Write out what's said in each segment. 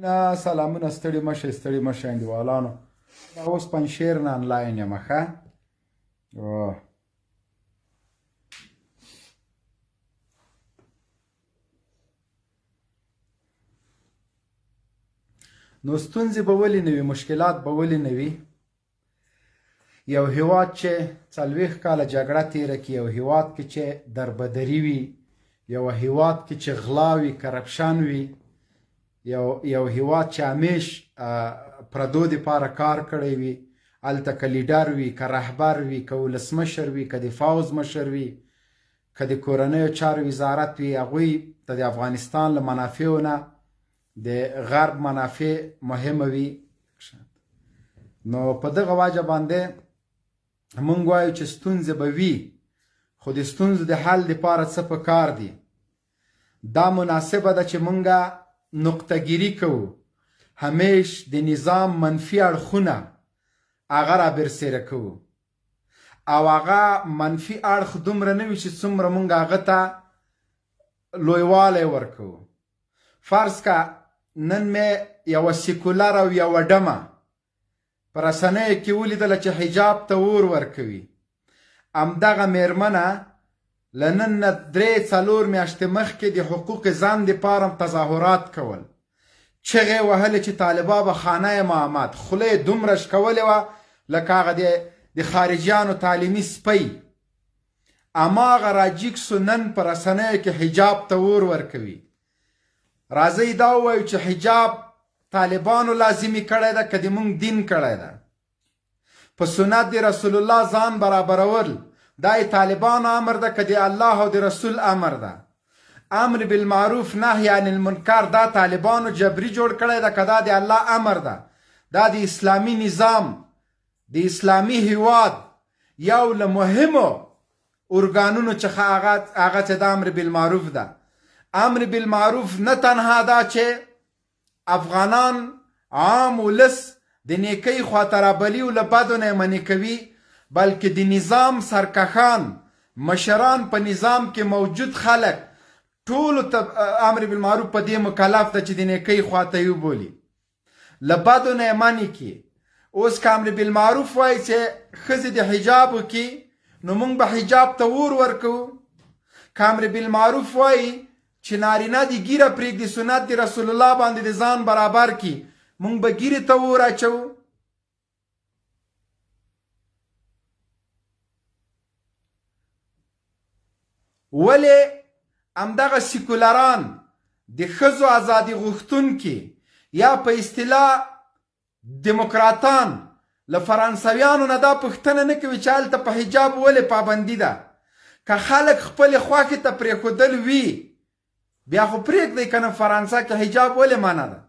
سلامونه ستړي مشه انډیوالانو دا اوس پنجشیر نه انلاین یم ښه نو ستونزې به ولې نه وي مشکلات به ولې نه وي یو هیواد چې 40 کاله جګړه تیره کړي یو هیواد کې چې دربدري وي یو هیواد کې چې غلا وي کرپشن وي یو هیواد چې همیش پردو دپاره کار کړی وي هلته که لیډر وي که رهبر وي که ولسمشر وي که د فوز مشر وي که د کورنیو چارو وزارت وي هغوی ته د افغانستان له منافعو نه د غرب منافع مهمه وي نو په دغه وجه باندې مونږ وایو چې ستونزې به وي خو د ستونزو د حل دپاره څه په کار دي دا مناسبه ده چې مونږه نقطه گیری کوو همیش د نظام منفي اړخونه هغه را برسېره کوو او هغه منفي اړخ دومره نه وي چې څومره مونږ هغه ته لویوالی ورکوو فرض که نن مې یوه سیکولر او یوه ډمه په رسنیو کې ولیدله چې حجاب ته اور ورکوي همدغه میرمنه له نن نه 3-4 میاشتې مخکې د حقوق زن دپاره تظاهرات کول چغې وهلې چې طالبا به خانه محمد خوله یې دومره شکولې وه لکه هغه د خارجیانو تعلیمي سپی هماغه راجیګ سو نن په رسنیو کې حجاب ته اور ورکوي راځئ دا ووایو چې حجاب طالبانو لازمي کړی ده که د مونږ دین کړی ده په سنت د رسول الله ځان برابرول دا طالبانو امر ده که د الله او د رسول امر ده امر بالمعروف نهی عن المنکر دا طالبانو جبري جوړ کړی ده که دا د الله امر ده دا د اسلامي نظام د اسلامي هیواد یو له مهمو ارګانونو څخه هغه چې د امر بالمعروف ده امر بالمعروف نه تنها دا چې افغانان عام ولس د نیکۍ خواته رابلي او له بدو نه یې منې کوي بلکې د نظام سرکښان مشران په نظام کې موجود خلک ټولو ته امر بالمعروف په دې مکلف ده چې د نیکۍ خواته یې وبولي له بدو نه یې منې کړي اوس که امر بالمعروف وایي چې ښځې د حجاب وکړي نو موږ به حجاب ته اور ورکوو که امر بالمعروف وایي چې نارینه د ګیره پرېږدي سنت د رسول الله باندې د ځان برابر کړي موږ به ګیرې ته اور اچوو ولې همدغه سیکولران د ښځو ازادي غوښتونکي یا په اصطلاح دموکراتان له فرانسویانو نه دا پوښتنه نه کوي چې هلته په حجاب ولې پابندي ده که خلک خپلې خوښې ته پرېښودل وي بیا خو پرېږدئ که نه فرانسه کې حجاب ولې منع ده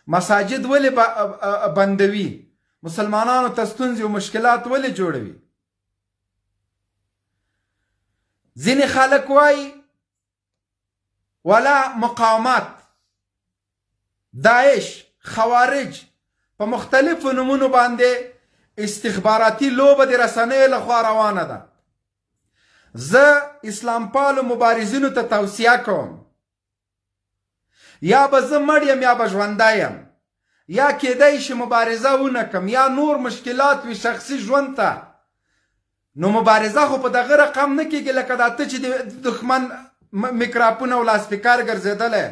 مساجد ولې بندوي مسلمانانو ته ستونزې او مشکلات ولې جوړوي ځینې خلک وایي ولا مقاومت داعش خوارج په مختلفو نومونو باندې استخباراتي لوبه د رسنیو لخوا روانه ده زه اسلام پالو مبارزینو ته توصیه کوم یا به زه مړ یم یا به ژوندی یم یا کیدای شي مبارزه ونه کم یا نور مشکلات وي شخصي ژوند ته نو مبارزه خو په دغه رقم نه کېږي لکه دا ته چې د دښمن میکراپونه او لاسپیکر ګرځېدلی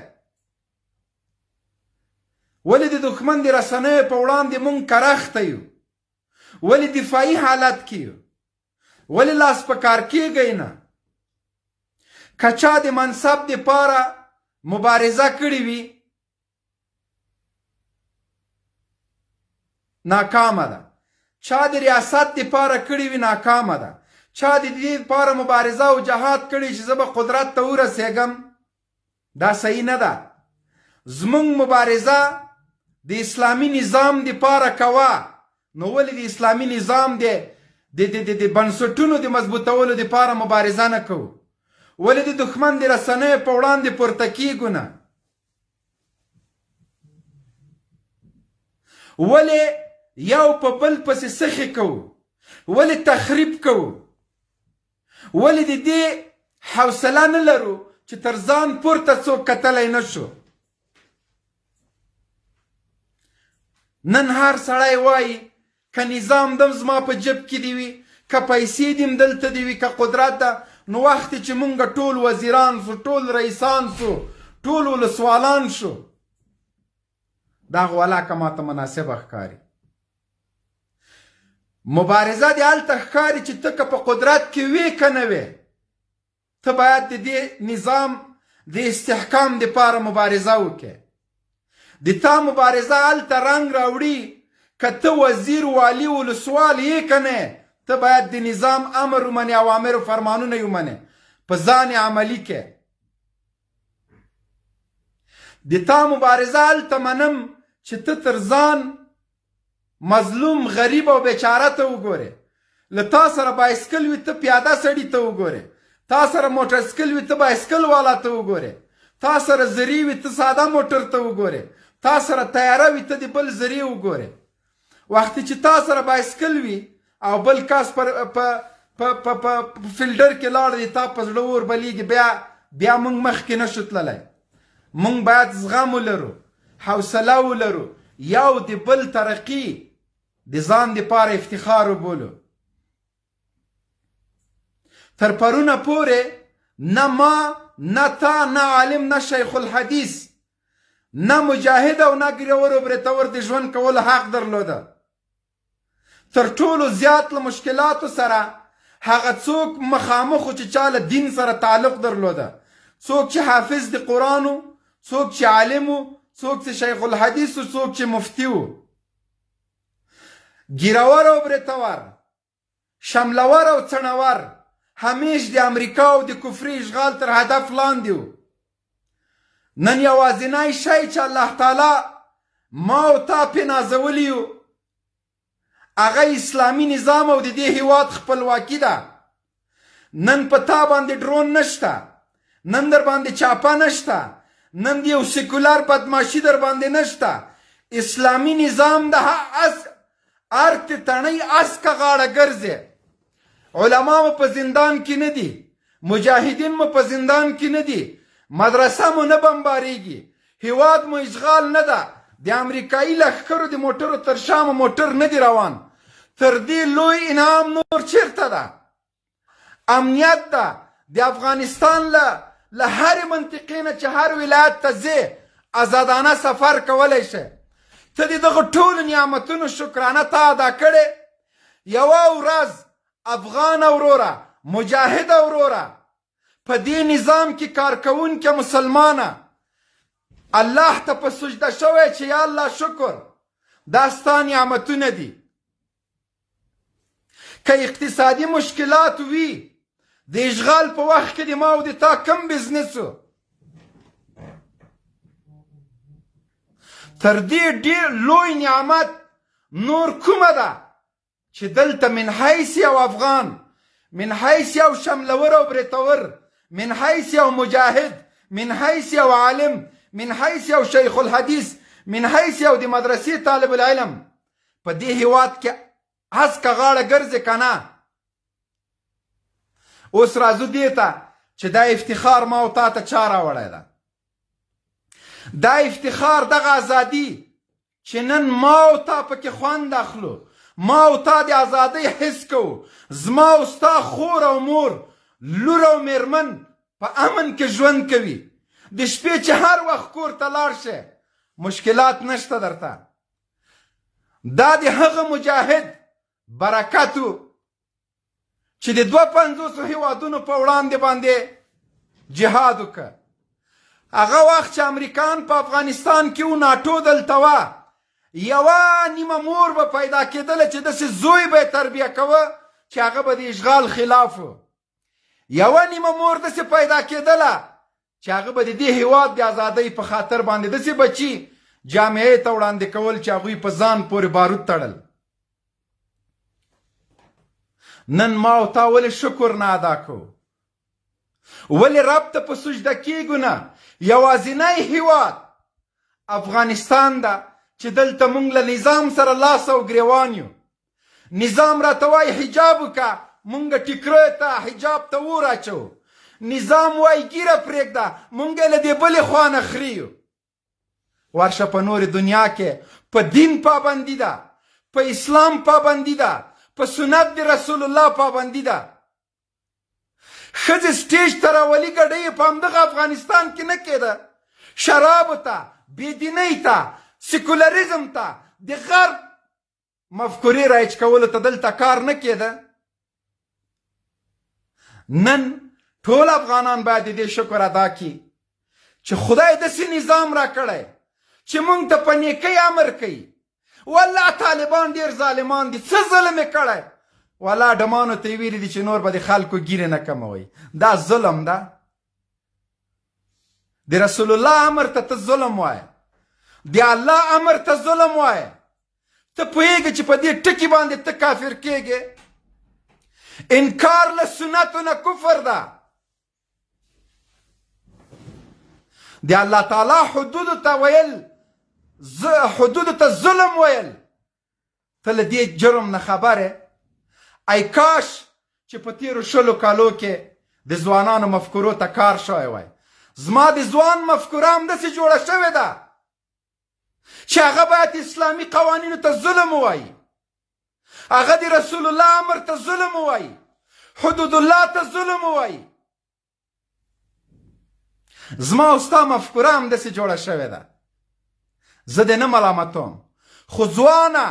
ولې د دښمن د رسنیو په وړاندې مونږ کرخته یو ولې دفاعي حالت کې یو ولې لاس په کار کېږئ نه که چا د منصب دپاره مبارزه کړې وي ناکامه ده چا د ریاست دپاره کړې وي ناکامه ده چا د دې دپاره مبارزه او جهاد کړی چې زه به قدرت ته ورسېږم دا صحیح نه ده زمونږ مبارزه د اسلامي نظام دپاره کوه نو ولې د اسلامي نظام د بنسټونو د مضبوطولو دپاره مبارزه نه کوو ولې د دښمن د رسنیو په وړاندې پورته کیږو نه ولې یو په بل پسې سخې کوو ولې تخریب کوو ولې د دې حوصله نه لرو چې تر ځان پورته څوک کتلی نه شو نن هر سړی وایي که نظام دم زما په جب کې دی وي، که پیسې دیم دلته دی وي، که قدرت ده، نو وخت چې مونږ ټول وزیران شو، ټول رئیسان شو، ټول ولسوالان شو، دا غولاکه ماته مناسبه ښکاري. مبارزه دې هلته ښکاري چې ته که په قدرت کې وې که نه وې، ته باید د دې نظام د استحکام دپاره مبارزه وکړې. د تا مبارزه هلته رنګ راوړي که ته وزیر والی ولسوال یې که نه، ته باید د نظام امر ومنې، اوامر و فرمانونه یې ومنې، په ځان عملي کې. د تا مبارزه هلته منم چې ته تر ځان مظلوم غریب او بیچاره ته وګورې. له تا سره بایسکل وي ته پیاده سړي ته وګورې، تا سره موټرسکل وي ته بایسکل والا ته وګورې، تا سره زری وي ته ساده موټر ته وګورې، تا سره تیاره وي ته د بل زری وګورې. وخت چې تا سره بایسکل وي او بل کس په فیلډر کې لاړ دی، تا په زړه اور بلیږي، بیا موږ مخکې نشو تللی. موږ باید زغم ولرو، حوصله ولرو، یو د بل ترقي د ځان دپاره افتخار وبولو. تر پرونه پورې نه ما، نه تا، نه عالم، نه شیخ الحدیث، نه مجاهد او نه ګریور و بریتور د ژوند کولو حق درلوده. تر ټولو زیات له مشکلاتو سره هغه څوک مخامخ و چې چا له دین سره تعلق درلوده، څوک چې حافظ د قرآن و، څوک چې عالم و، څوک چې شیخ الحدیث و، څوک چې مفتی و. ګیرور او بریتور، شملور او څڼور همیش د امریکا او د کفري اشغال تر هدف لاندې و. نن یوازینی شی چې الله تعالی ما او تا پې نازولی و هغه اسلامي نظام او د دې هیواد خپلواکي ده. نن په تا باندې ډرون نشته، نن در باندې چاپه نشته، نن د یو سیکولر بدماشي در باندې نشته. اسلامي نظام د هر تڼۍ اس که غاړه ګرځي. علما مو په زندان کې نه دي، مجاهدین مو په زندان کې نه دي، مدرسه مو نه بمباریږي، هیواد مو اشغال نه ده، د امریکایي لښکرو د موټرو تر شا مو موټر نه دی روان. تر دې لوی انعام نور چیرته ده؟ امنیت ده. د افغانستان له هرې منطقې نه چې هر ولایت ته ځې ازادانه سفر کولی شي. ته د دغه ټولو نعمتونو شکرانه تا ادا کړې. یوه ورځ افغان وروره، مجاهد وروره، په دې نظام کې کارکوونکې مسلمانه الله ته په سجده شوی چې یا الله شکر دا ستا نعمتونه دي. که اقتصادي مشکلات وي، د اشغال په وخت کې د ما او د تا کم بزنس و، تر دې ډېر لوی نعمت نور کومه ده چې دلته من حیث یو افغان، من حیث یو شملور او بریتور، من حیث یو مجاهد، من حیث یو عالم، من حیث یو شیخ الحدیث، من حیث یو د مدرسې طالب العلم په دې هیواد کې هسکه غاړه ګرځي که نه؟ اوس راځو دې ته چې دا افتخار ما او تا ته چا راوړی ده؟ دا افتخار دغه ازادي چې نن ما او تا پکې خوند اخلو، ما او تا د ازادۍ حس کوو، زما او ستا خور او مور، لور او میرمن په امن کې ژوند کوي. د شپې چې هر وخت کور ته لاړ شي مشکلات نشته درته. دا د هغه مجاهد برکت و چې د 250 هیوادونو په وړاندې باندې جهاد وکړ. هغه وخت چې امریکان په افغانستان کې و، ناټو دلته وه، یوه نیمه مور به پیدا کېدله چې داسې زوی به یې تربیه کوه چې هغه به د اشغال خلاف و. یوه نیمه مور داسې پیدا کېدله چې هغه به د دې هیواد د ازادۍ په خاطر باندې داسې بچي جامعې ته وړاندې کول چې هغوی په ځان پورې بارود تړل. نن ما او تا ولې شکر نه ادا کوو؟ ولې رب ته په سجده کېږو نه؟ یوازینی هیواد افغانستان ده چې دلته مونږ له نظام سره لاس او ګریوان یو. نظام راته وایي حجاب وکړه، مونږ ټیکریو ته حجاب ته اور اچوو. نظام وایي ګیره پرېږده، مونږ یې له دې بلې خوا نه خري یو. ورشه په نورې دنیا کې په دین پابندي ده، په اسلام پابندي ده، په سنت د رسول الله پابندي ده. ښځې سټیج ته راولي ګډۍ په همدغه افغانستان کې نه کېده. شرابو ته، بېدینۍ ته، سیکولریزم ته، د غرب مفکورې رایج کولو ته دلته کار نه کېده. نن ټول افغانان باید د دې شکر ادا کړي چې خدای داسې نظام را کړی چې موږ ته په نیکۍ امر کوي. والله طالبان ډېر ظالمان دي. څه ظلم یې کړی؟ والله ډمانو ته یې ویلي دي چې نور به د خلکو ګیرې نه کموئ. دا ظلم ده. د رسول الله امر ته ته ظلم وایه، د الله امر ته ظلم وایه. ته پوهېږې چې په دې ټکي باندې ته کافر کېږې. انکار له سنتو نه کفر ده. د الله تعالی حدودو ته ویل، حدودو ته ظلم ویل، ته له دې جرم نه خبرې. ای کاش چې په تیرو 20 کالو کې د ځوانانو مفکورو ته کار شوی وای. زما د ځوان مفکوره همداسې جوړه شوې ده چې هغه باید اسلامي قوانینو ته ظلم ووایي، هغه د رسول الله امر ته ظلم ووایي، حدود الله ته ظلم ووایي. زما او ستا مفکوره همداسې جوړه شوې ده. زه دې نه ملامتوم، خو ځوانه،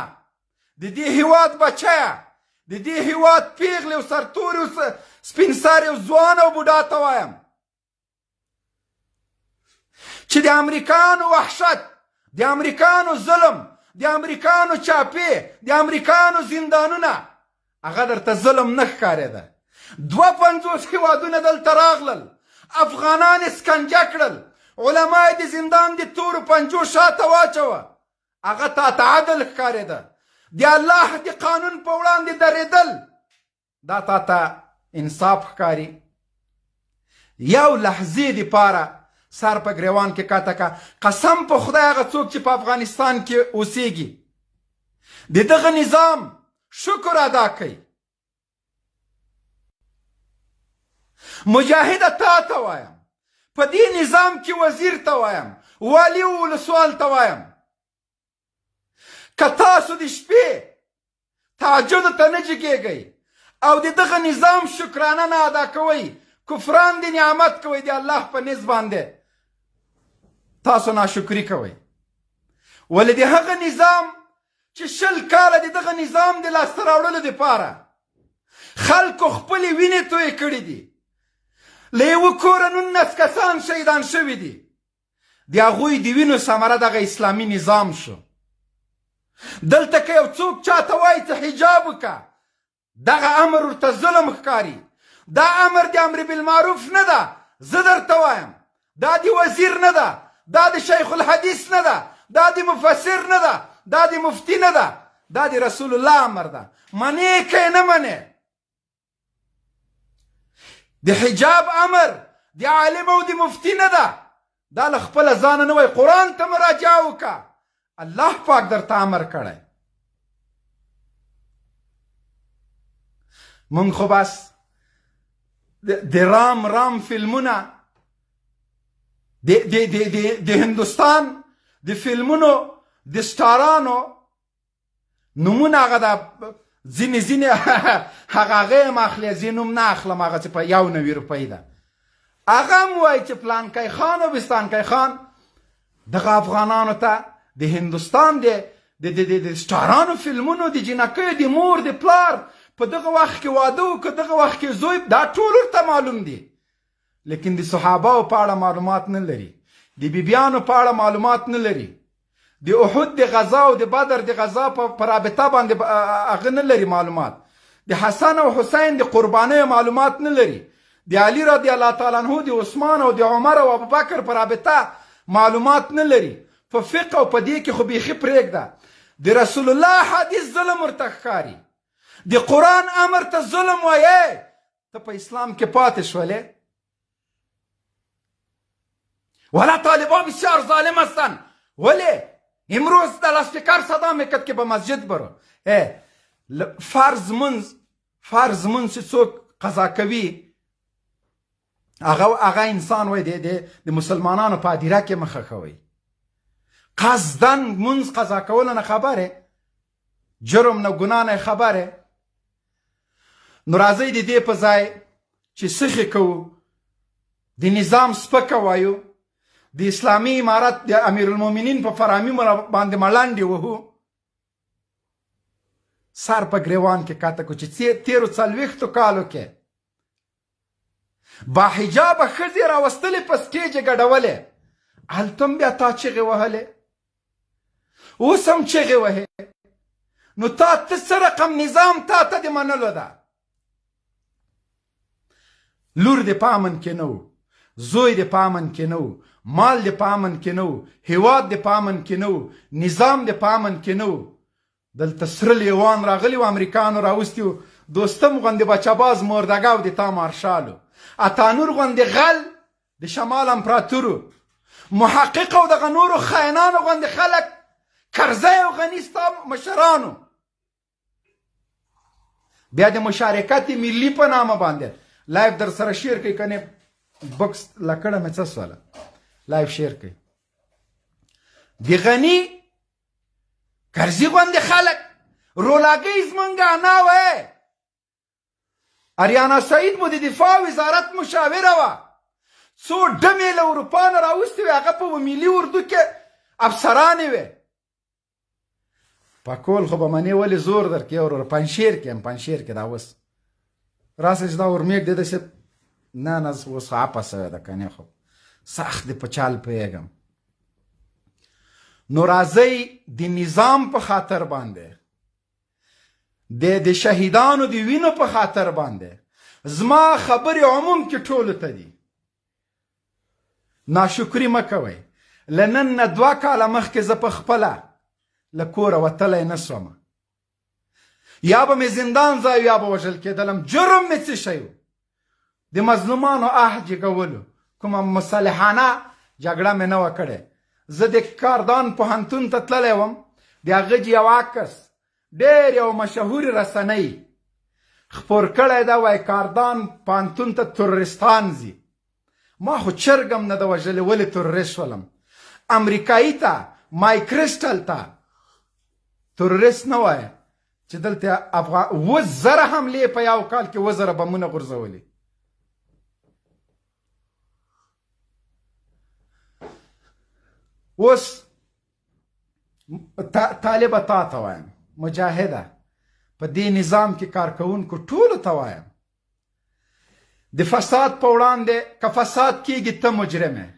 د دې هیواد بچیه، د دې هیواد پیغلې او سرتورې او سپین سرې او ځوان او بوډا ته وایم چې د امریکایانو وحشت، د امریکایانو ظلم، د امریکایانو چاپې، د امریکایانو زندانونه، هغه درته ظلم نه ښکارېده. 52 هیوادونه دلته راغلل، افغانان یې سکنجه کړل، علما یې د زندان د تورو پنجو شاته واچوه. هغه تا ته عدل ښکارېده. د الله د قانون په وړاندې درېدل، دا تا ته انصاف ښکاري. یو لحظې دپاره سر په ګریوان کې کاته که. قسم په خدای هغه څوک چې په افغانستان کې اوسېږي د دغه نظام شکر ادا کوي. مجاهده تا ته وایم، په دې نظام کې وزیر ته وایم، والي او ولسوال ته وایم، که تاسو د شپې تهجدو ته نه جګېږئ او د دغه نظام شکرانه نه ادا کوئ، کفران د نعمت کوئ، د الله په نزد باندې تاسو ناشکري کوئ. ولې د هغه نظام چې 20 کاله د دغه نظام د لاسته راوړلو دپاره خلکو خپلې وینې تویې کړي دي، له یوه کوره 19 کسان شهیدان شوي دي، د هغوی د وینو ثمره دغه اسلامي نظام شو. دلته که یو څوک چاته وایي چې حجاب وکړه، دغه امر ورته ظلم ښکاري. دا امر د امر بالمعروف نه ده. زه درته وایم دا د وزیر نه ده، دا د شیخ الحدیث نه ده، دا د مفسر نه ده، دا د مفتی نه ده، دا د رسول الله امر ده. منې که نه منې. د حجاب امر د عالم او د مفتی نه ده. دا له خپله ځانه نه وایي، قرآن ته مراجعه وکړه، الله پاک درته امر کړی. مونږ خو بس د رام فلمونه، د هندوستان د فلمونو د سټارانو نومونه هغه د ځینې هغه یم اخلي، ځینې نوم نه اخلم، هغه چې په 1 روپۍ ده. هغه هم وایي چې پلانکی خان او بستانکی خان دغه افغانانو ته د هندوستان د سټارانو فلمونو د جنکیو د مور د پلار په دغه وخت کې واده وکړه، دغه وخت کې زوی، دا ټول ورته معلوم دي. لیکن د صحابهو په اړه معلومات نه لري، د بیبیانو په اړه معلومات نه لري، د احد د غزا او د بدر د غزا په رابطه باندې هغه نه لري معلومات، د حسن او حسین د قربانیو معلومات نه لري، د علي رضی الله تعالی عنه، د عثمان او د عمر او ابوبکر په رابطه معلومات نه لري. په فقه او په دې کې خو بیخي پرېږده. د رسول الله حدیث ظلم ورته ښکاري، د قرآن امر ته ظلم وایې، ته په اسلام کې پاتې شولې. والا طالبان بسیار ظالم هستن. ولی امروز در اسپیکر صدا میکرد که به مسجد برو. فرض منز چې څوک قضا کوي، هغه انسان وای د مسلمانانو په هدیره کې مخه کوي. قصدن منځ قضا کولو نه خبره، جرم نه ګناه نه خبره. نو راځئ د دې په ځای چې سخې کوو، د نظام سپکه وایو، د اسلامي امارت د امیرالمؤمنین په فرامي باندې ملنډې وهو، سر په ګریوان کې کاته کو چې تیرو 40 کالو کې با حجابه ښځې راوستلې په سټیج ګډولې، هلته هم بیا تا چغې وهلې، اوس هم چغې وهې. نو ته څه رقم نظام تا ته د منلو ده؟ لور د په امن کې نه و، زوی د په امن کې نه و، مال د په امن کې نه و، هیواد د په امن کې نه و، نظام د په امن کې نه و. دلته سره لیوان راغلي و، امریکانو راوستي و، دوستم غوندې بچهباز موردګاو د تا مارشالو، اتانور غوندې غل د شمال امپراتورو، محقق او دغه نورو خاینانو غوندې خلک، کرزی او غني ستا مشرانو. بیا د مشارکت ملي په نامه باندې لایف در سره شیر کوي، کنه بکس لکړه مې څه سواله لایف شیر کوي. د غني کرزي غوندې خلک رولاګۍ زمونږ انا وی. اریانا سعید مو د دفاع وزارت مشاوره وه، څو ډمې له اروپا نه راوستې وې، هغه په ملي اردو کې افسرانې وې. پکول خو به منې ولې زور درکې ورور، پنشیر کې هم پنشیر کې دا اوس راسه چې دا ورمېږ دی داسې نه نه اوس عپه سوی ده کنې، خو سخت دی په چال پوهېږم. نو راځئ د نظام په خاطر باندې، د شهیدانو د وینو په خاطر باندې، زما خبرې عموم کې ټولو ته دي، ناشکري مه کوئ. له نن نه 2 کاله مخکې زه په خپله له کوره وتلی نه سوم، یا به مې زندان ځای یا به وژل کېدلم. جرم مې څه شی و؟ د مظلومانو آه جګولو، کومه مصالحانه جګړه مې نه وه کړې. زه د کاردان پوهنتون ته تللی وم، د هغه یو عکس ډېر یو مشهور رسنۍ خپور کړی ده، وایي کاردان پوهنتون ته تروریستان ځي. ما خو چرګم نه ده وژلې، ولې تروریست شولم؟ امریکایي ته مای کرسټل ته تروریست نه وایه چې دلته 10,000 حملې په یو کال کې 10,000 بمونه غورځولي. اوس طالبه تا ته وایم، مجاهده، په دې نظام کې کارکوونکو ټولو ته وایم، د فساد په وړاندې که فساد کېږي ته مجرم یې،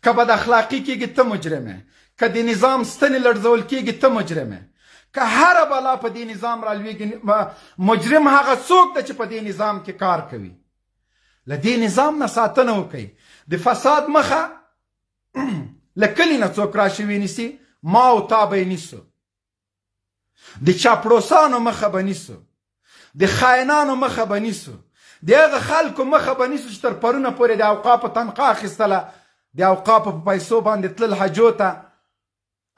که بد اخلاقي کېږي ته مجرم یې، که د نظام ستنې لړزول کېږي ته مجرم یې، که هره بلا په دې نظام رالویږي، مجرم هغه څوک ده چې په دې نظام کې کار کوي. له دې نظام نه ساتنه وکړئ. د فساد مخه له کلي نه څوک راشي ونیسي، ما او تا به یې نیسو. د چاپړوسانو مخه به نیسو، د خاینانو مخه به نیسو، د هغه خلکو مخه به نیسو چې تر پرونه پورې د اوقافو تنخواه اخیستله، د اوقافو په پیسو باندې تلل حجو ته،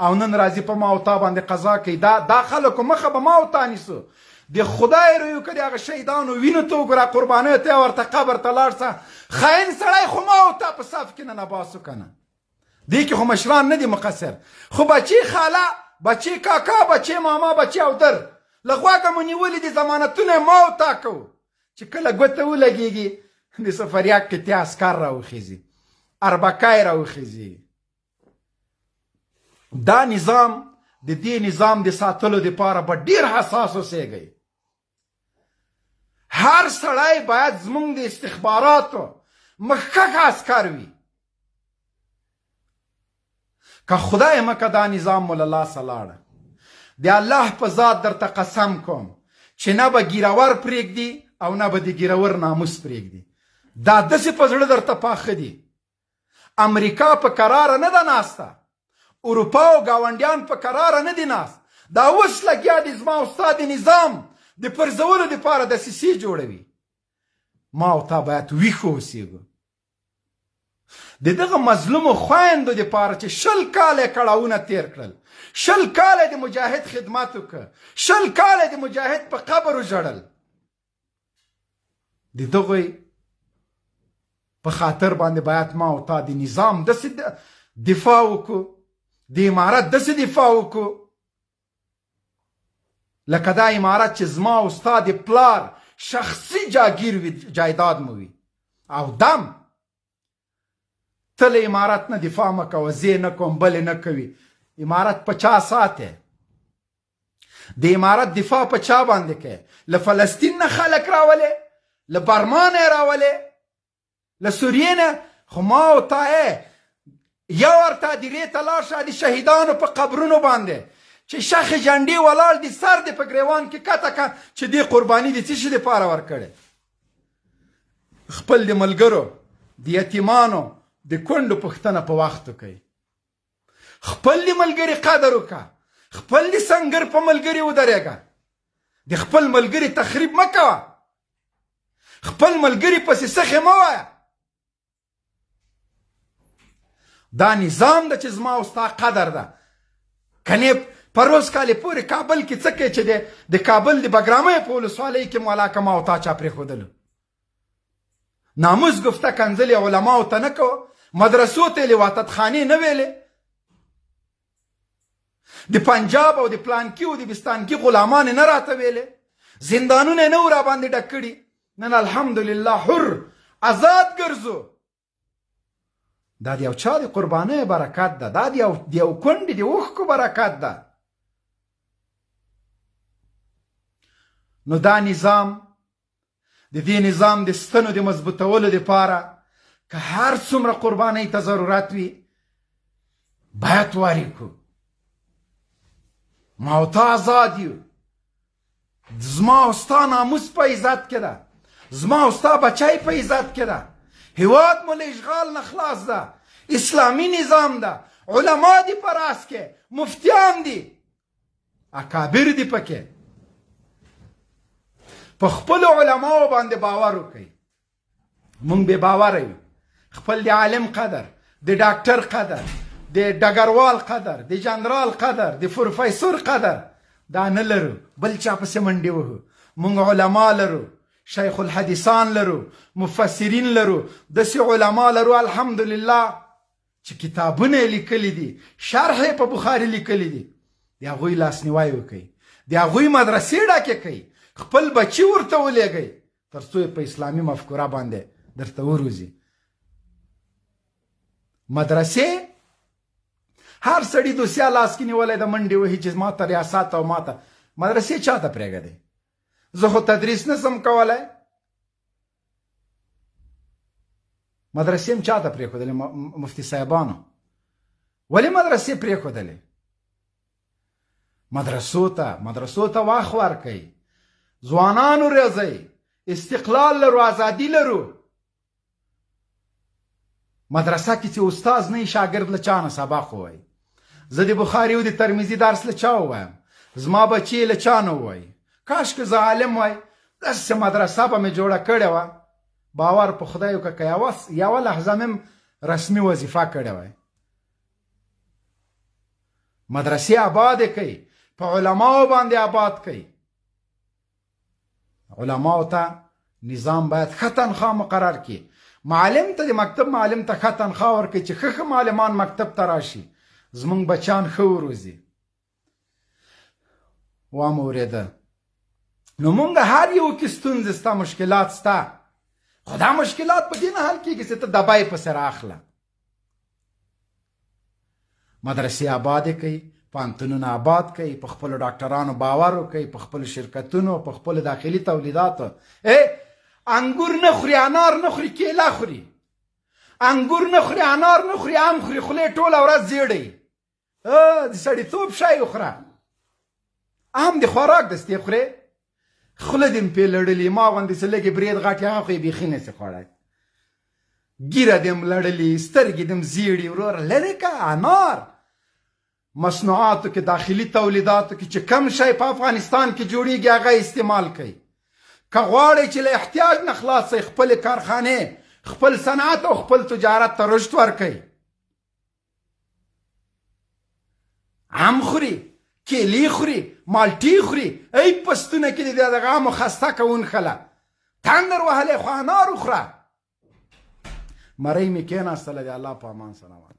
او نن راځي په ما او تا باندې قضا کوي. دا خلکو مخه به ما او تا نیسو. د خدای رویو که د هغه شهیدانو وینو ته وګوره، قربانیو ته ورته قبر ته لاړ شه، خاین سړی خو ما او تا په صف کې نه باسو که نه؟ دې کې خو مشران نه دي مقصر، خو بچی خاله، بچی کاکا، بچی ماما، بچی او در له غوږه مو نیولي دي، ضمانتونه ما او تا کوو چې کله ګوته ولګېږي د سفریاک کې تیا اسکار راوخیږي، اربکای راوخیږي. دا نظام، د دې نظام د ساتلو دپاره به ډېر حساس اوسېږئ. هر سړی باید زموږ د استخباراتو مخکښ عسکر وي. که خدای مکه دا نظام مو له لاسه لاړه، د الله په ذات درته قسم کوم چې نه به ګیرور پرېږدي او نه به د ګیرور ناموس پرېږدي. دا داسې په زړه درته پاخه دي. امریکا په قراره نه ده ناسته، اروپا او ګاونډیان په قراره نه دي ناست. دا اوس لګیا دي زما او ستا د نظام د پرځولو دپاره دسیسې جوړوي. ما او تا باید ویښ اوسېږو. د دغه مظلومو خویندو دپاره چې 20 کاله کړاوونه تیر کړل، 20 کاله د مجاهد خدمت وکړه، 20 کاله د مجاهد په قبر وژړل، د دغوی په خاطر باندې باید ما او تا د نظام داسې دفاع وکړو د امارت داسې دفاع وکړو لکه دا امارت چې زما او ستا د پلار شخصي جاگیر وي، جایداد مو وي. او دم ته له امارت نه دفاع مه کوه، زه نه کوم، بل نه کوي. امارت په چا ساتې؟ د امارت دفاع په چا باندې کوي؟ له فلسطین نه خلک راولې، له برما نه راولې، له سوریې نه. خو ما او تا یو ورته هدیرې ته لاړ شه د شهیدانو په قبرونو باندې چې شخ جنډې ولاړ دي، سر دې په ګریوان کې کته که چې دې قرباني د څه شي دپاره ورکړې. خپل د ملګرو د یتیمانو د کونډو پوښتنه په وخت وکړئ. خپل د ملګري قدر وکړه، خپل د سنګر په ملګري ودرېږه، د خپل ملګري تخریب مه کوه، خپل ملګري پسې سخې مه وایه. دا نظام ده چې زما او ستا قدر ده. کنې په روز کالې پورې کابل کې څه کوي چې د کابل د بګرامۍ په ولسوالۍ کې مولاکه ما او تا چا پرېښودلو؟ ناموس گفته کنځلې علماو ته نه کوه، مدرسو ته یې لواطت خانې نه ویلې، د پنجاب او د پلانکي او د بستانکي غلامان نه راته ویلې، زندانونه یې نه و راباندې ډک کړي. نن الحمدلله حر آزاد ګرځو. دا د یو چا د قربانۍ برکت ده، دا د یو کونډې د اوښکو برکت ده. نو دا نظام د دې نظام د ستنو د مضبوطولو دپاره که هر څومره قربانۍ ته ضرورت وي باید واري کړو. ما او تا آزاد یو، زما او ستا ناموس په عزت کې ده، زما او ستا بچی په عزت کې ده، هیواد مو له اشغال نه خلاص ده، اسلامي نظام ده، علما دي په راس کې، مفتیان دي، اکابر دي پکې. په خپلو علماو باندې باور وکړئ. مونږ بې باوره یو. خپل د عالم قدر، د ډاکټر قدر، د ډګروال قدر، د جنرال قدر، د پروفیسور قدر دا نه لرو. بل چا پسې منډې وهو. مونږ علما لرو، شیخ الحدیثان لرو، مفسرین لرو، داسې علما لرو الحمدلله چې کتابونه یې لیکلي دي، شرح یې په بخاري لیکلي دي. د هغوی لاسنیوی وکړئ، د هغوی مدرسې ډکې کړئ، خپل بچي ورته ولېږئ تر څو یې په اسلامي مفکوره باندې درته وروزي. مدرسې هر سړي دوسیه لاس کې نیولی د منډې وهي چې ما ته ریاست او ما ته مدرسې چا ته پرېږدئ؟ زه خو تدریس نسم کولی. مدرسې هم چا ته پرېښودلې؟ مفتي صاحبانو. ولې مدرسې پرېښودلې؟ مدرسو ته وخت ورکئ، ځوانانو روزئ، استقلال لرو، ازادي لرو. مدرسه کې چې استاز نه شاګرد له چا نه سبق ووایي. زه د بخاري او د ترمذي درس له چا ووایم؟ زما بچی له چا نه ووایي. کاش که زه عالم وای داسې مدرسه به مې جوړه کړې وه. باور په خدای وکړه که یوه لحظه مې رسمي وظیفه کړې وای. مدرسې آبادې کړئ، په علماو باندې آباد کړئ. علماو ته نظام باید ښه تنخواه مقرر کړي. معلم ته د مکتب معلم ته ښه تنخواه ورکړي چې ښه معلمان مکتب ته راشي، زمونږ بچیان ښه وروزي. وام اورېده. نو مونږ هر یو کې ستونزې سته، مشکلات سته، خو دا مشکلات په دې نه حل کېږي چې ته دبی پسې راخله. مدرسې آبادې کړئ، پوهنتونونه آباد کړئ، په خپلو ډاکټرانو باور وکړئ، په خپلو شرکتونو، په خپلو داخلي تولیداتو. انګور نه خوري، انار نه خوري، کیله خوري. انګور نه خوري، انار نه خوري، ام خوري، خولې ټوله ورځ زیړئ. د سړیتوب شی وخوره. ام د خوراک دستې خورې، خوله دې مې پې لړلې، ما غوندې څه لږې برید غټې هغه خو یې بیخي نسې خوړی. ګیره دې م لړلې، سترګې دې م زیړې. وروره لرې که انار. مصنوعاتو کې، داخلي تولیداتو کې چې کم شی په افغانستان کې جوړیږي هغه استعمال کوي. که غواړئ چې له احتیاج نه خلاص شئ، خپلې کارخانې، خپل صنعت او خپل تجارت ته رشد ورکئ. ام خوري، کیلې خوري، مالټې خوري، ای پستونه کې د دغه عامو خسته کوون خله تندر وهلی، خو انار وخوره. مرۍ مې کېناستله. د الله په امان سلامت.